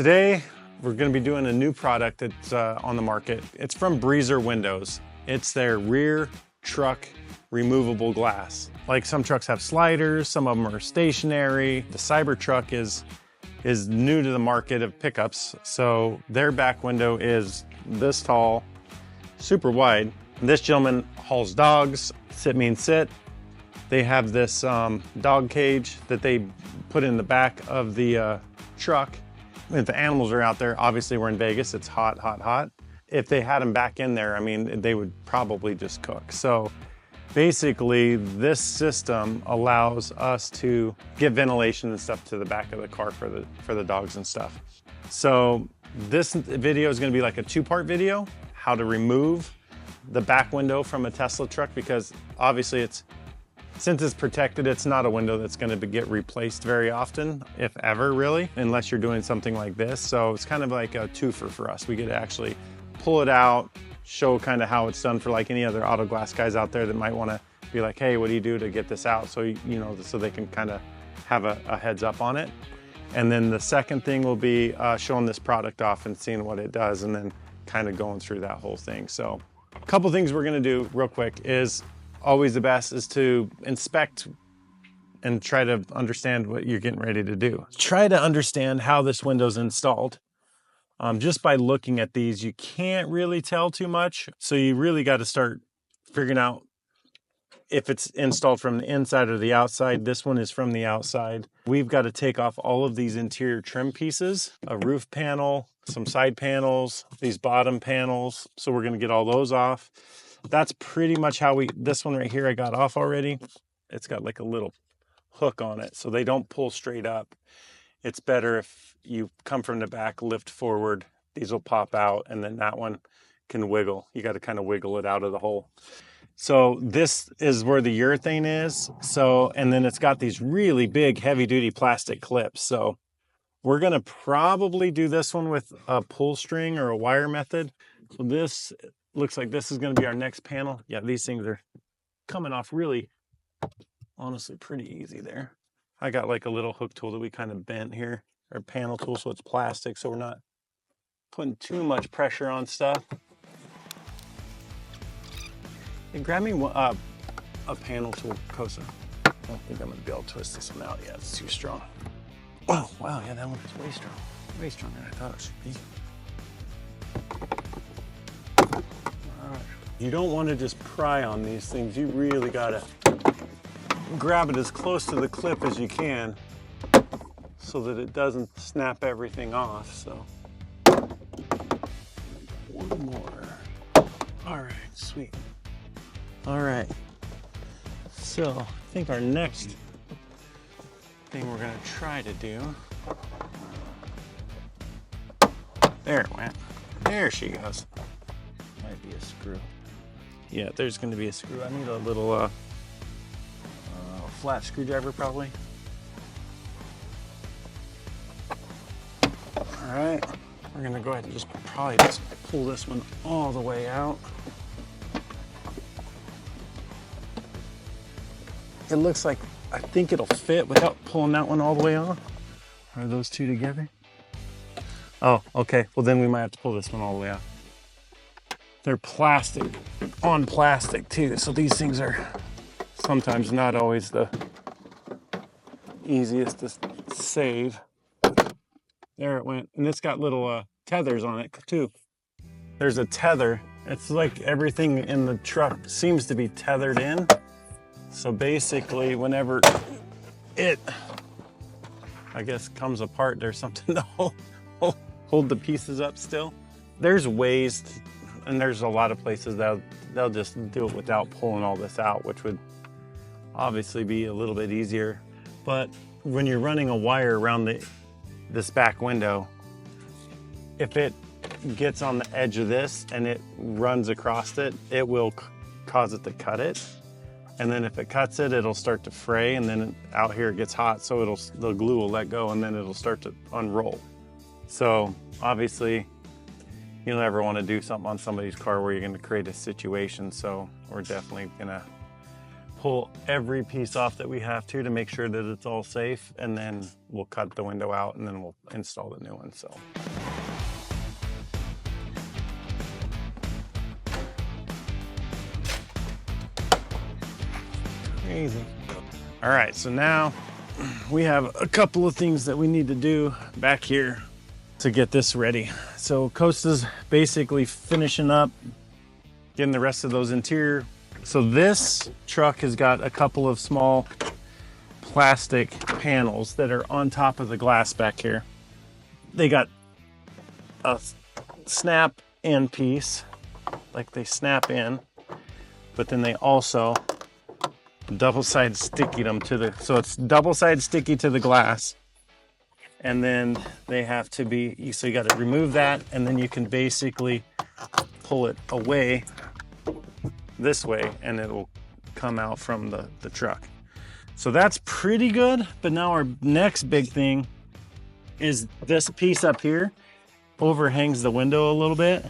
Today, we're going to be doing a new product that's on the market. It's from Breezer Windows. It's their rear truck removable glass. Like some trucks have sliders, some of them are stationary. The CyberTruck is new to the market of pickups. So their back window is this tall, super wide. This gentleman hauls dogs, sit means sit. They have this dog cage that they put in the back of the truck. If the animals are out there, obviously we're in Vegas, it's hot, hot, hot. If they had them back in there, I mean, they would probably just cook. So basically, this system allows us to get ventilation and stuff to the back of the car for the dogs and stuff. So this video is gonna be like a two-part video, how to remove the back window from a Tesla truck, because obviously since it's protected, it's not a window that's going to get replaced very often, if ever really, unless you're doing something like this. So it's kind of like a twofer for us. We get to actually pull it out, show kind of how it's done for like any other auto glass guys out there that might want to be like, hey, what do you do to get this out? So, you know, so they can kind of have a heads up on it. And then the second thing will be showing this product off and seeing what it does, and then kind of going through that whole thing. So a couple things we're going to do real quick is, always the best is to inspect and try to understand what you're getting ready to do. Try to understand how this window's installed. Just by looking at these, you can't really tell too much. So you really got to start figuring out if it's installed from the inside or the outside. This one is from the outside. We've got to take off all of these interior trim pieces, a roof panel, some side panels, these bottom panels. So we're going to get all those off. That's pretty much how this one right here I got off already. It's got like a little hook on it, so they don't pull straight up. It's better if you come from the back, lift forward, these will pop out, and then that one can wiggle. You got to kind of wiggle it out of the hole. So this is where the urethane is. So, and then it's got these really big heavy duty plastic clips. So we're going to probably do this one with a pull string or a wire method. So this looks like this is going to be our next panel. Yeah, these things are coming off really, honestly, pretty easy there. I got like a little hook tool that we kind of bent here, or panel tool, so it's plastic, so we're not putting too much pressure on stuff. Hey, grab me a panel tool, Kosa. I don't think I'm going to be able to twist this one out yet. It's too strong. Oh, wow, yeah, that one is way strong. Way stronger than I thought it should be. You don't want to just pry on these things. You really gotta grab it as close to the clip as you can so that it doesn't snap everything off. So one more. All right, sweet. All right. So I think our next thing we're gonna try to do. There it went. There she goes. Might be a screw. Yeah, there's going to be a screw. I need a little flat screwdriver probably. All right, we're going to go ahead and just pull this one all the way out. It looks like, I think it'll fit without pulling that one all the way off. Are those two together? Oh, okay. Well, then we might have to pull this one all the way out. They're plastic, on plastic too, so these things are sometimes not always the easiest to save. There it went, and it's got little tethers on it too. There's a tether. It's like everything in the truck seems to be tethered in. So basically, whenever it, I guess, comes apart, there's something to hold the pieces up still. There's ways to, and there's a lot of places that they'll just do it without pulling all this out, which would obviously be a little bit easier. But when you're running a wire around this back window, if it gets on the edge of this and it runs across it, it will cause it to cut it. And then if it cuts it, it'll start to fray, and then out here it gets hot, so the glue will let go, and then it'll start to unroll. So obviously, you don't ever want to do something on somebody's car where you're going to create a situation. So we're definitely going to pull every piece off that we have to make sure that it's all safe, and then we'll cut the window out and then we'll install the new one. So. Crazy. All right, so now we have a couple of things that we need to do back here to get this ready. So Costa's basically finishing up, getting the rest of those interior. So this truck has got a couple of small plastic panels that are on top of the glass back here. They got a snap in piece, like they snap in, but then they also double side sticky them to the, so it's double side sticky to the glass. And then they have to be, so you got to remove that, and then you can basically pull it away this way and it will come out from the truck. So that's pretty good. But now our next big thing is this piece up here overhangs the window a little bit.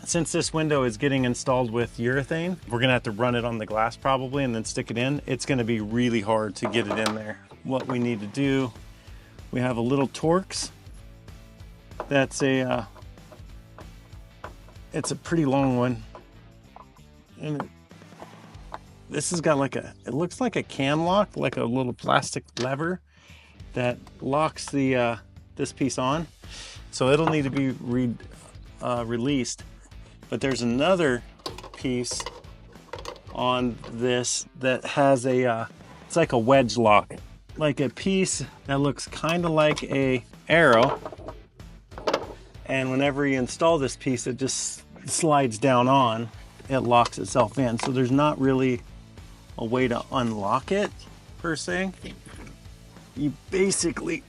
Since this window is getting installed with urethane, we're gonna have to run it on the glass probably and then stick it in. It's gonna be really hard to get it in there. What we need to do, we have a little Torx. That's it's a pretty long one. And this has got like it looks like a can lock, like a little plastic lever that locks the this piece on. So it'll need to be released. But there's another piece on this that has it's like a wedge lock, like a piece that looks kind of like a arrow. And whenever you install this piece, it just slides down on, it locks itself in. So there's not really a way to unlock it per se. You basically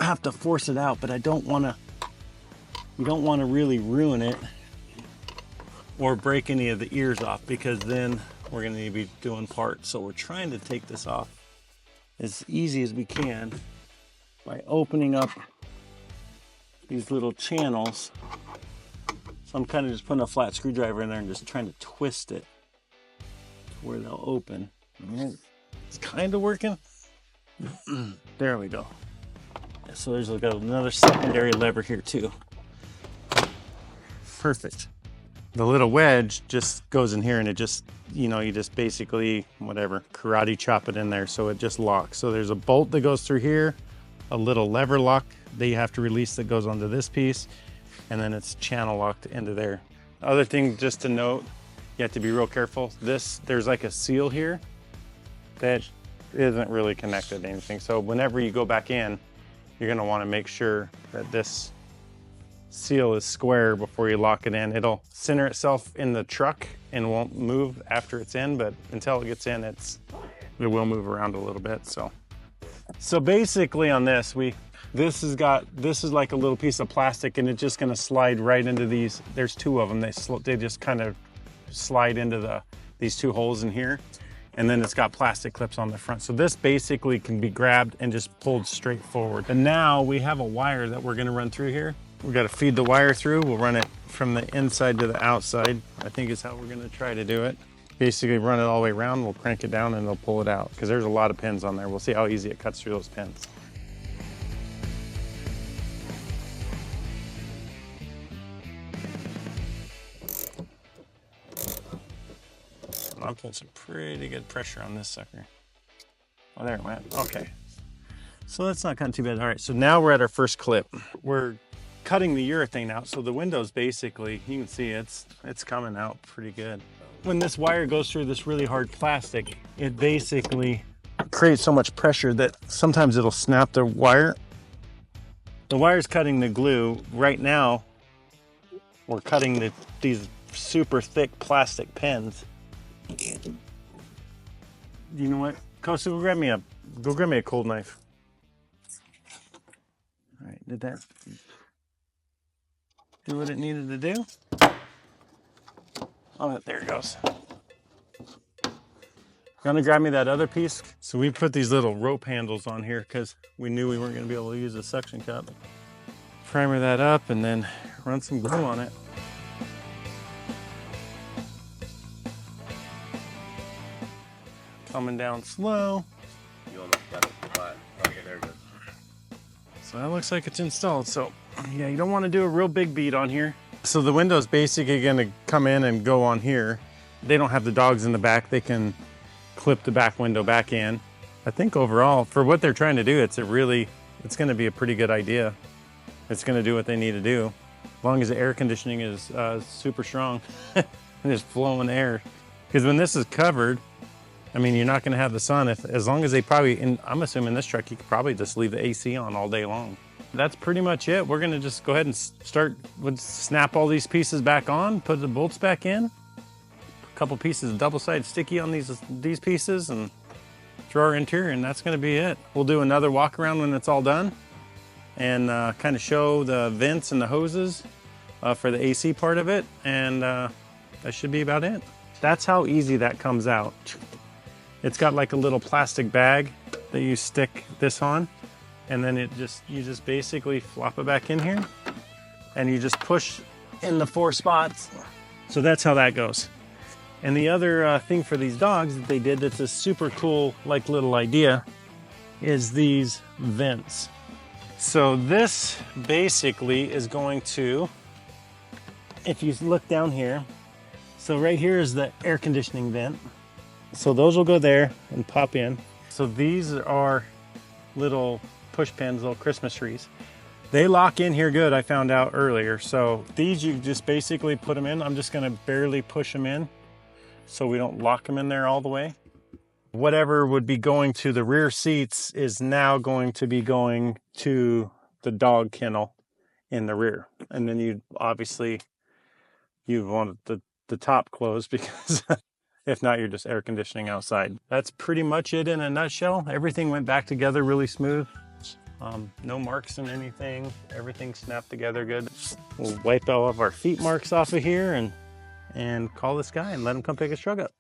have to force it out, but you don't want to really ruin it or break any of the ears off, because then we're going to need to be doing parts. So we're trying to take this off as easy as we can by opening up these little channels. So I'm kind of just putting a flat screwdriver in there and just trying to twist it to where they'll open. It's kind of working. There we go. So there's like another secondary lever here too. Perfect. The little wedge just goes in here and it just, you just basically, whatever, karate chop it in there so it just locks. So there's a bolt that goes through here, a little lever lock that you have to release that goes onto this piece, and then it's channel locked into there. Other thing just to note, you have to be real careful. There's like a seal here that isn't really connected to anything. So whenever you go back in, you're gonna wanna make sure that this seal is square before you lock it in. It'll center itself in the truck and won't move after it's in, but until it gets in, it will move around a little bit. So basically on this, this is like a little piece of plastic, and it's just gonna slide right into these. There's two of them. They just kind of slide into these two holes in here, and then it's got plastic clips on the front. So this basically can be grabbed and just pulled straight forward. And now we have a wire that we're gonna run through here. We got to feed the wire through. We'll run it from the inside to the outside, I think is how we're going to try to do it. Basically run it all the way around, we'll crank it down and it'll pull it out, because there's a lot of pins on there. We'll see how easy it cuts through those pins. I'm putting some pretty good pressure on this sucker. Oh, there it went. Okay. So that's not cutting too bad. All right, so now we're at our first clip. We're cutting the urethane out, so the window's basically, you can see it's coming out pretty good. When this wire goes through this really hard plastic, it basically creates so much pressure that sometimes it'll snap the wire. The wire's cutting the glue. Right now, we're cutting these super thick plastic pins. You know what? Costa, go grab me a cold knife. All right, did that do what it needed to do? Oh, there it goes. Gonna grab me that other piece. So we put these little rope handles on here because we knew we weren't gonna be able to use a suction cup. Primer that up and then run some glue on it. Coming down slow. You almost got it flat. Okay, there it goes. So that looks like it's installed. So yeah, you don't want to do a real big beat on here. So the window's basically going to come in and go on here. They don't have the dogs in the back. They can clip the back window back in. I think overall, for what they're trying to do, it's going to be a pretty good idea. It's going to do what they need to do, as long as the air conditioning is super strong and just flowing air. Because when this is covered, I mean, you're not going to have the sun. As long as they probably, and I'm assuming this truck, you could probably just leave the AC on all day long. That's pretty much it. We're going to just go ahead and snap all these pieces back on, put the bolts back in, a couple pieces of double-sided sticky on these pieces, and throw our interior, and that's going to be it. We'll do another walk around when it's all done and kind of show the vents and the hoses for the AC part of it, and that should be about it. That's how easy that comes out. It's got like a little plastic bag that you stick this on, and then you just basically flop it back in here, and you just push in the 4 spots. So that's how that goes. And the other thing for these dogs that they did that's a super cool like little idea is these vents. So this basically is going to, if you look down here, so right here is the air conditioning vent. So those will go there and pop in. So these are little push pins, little Christmas trees. They lock in here good, I found out earlier. So these you just basically put them in. I'm just gonna barely push them in so we don't lock them in there all the way. Whatever would be going to the rear seats is now going to be going to the dog kennel in the rear. And then you want the top closed, because if not, you're just air conditioning outside. That's pretty much it in a nutshell. Everything went back together really smooth. No marks in anything. Everything snapped together good. We'll wipe all of our feet marks off of here and call this guy and let him come pick his truck up.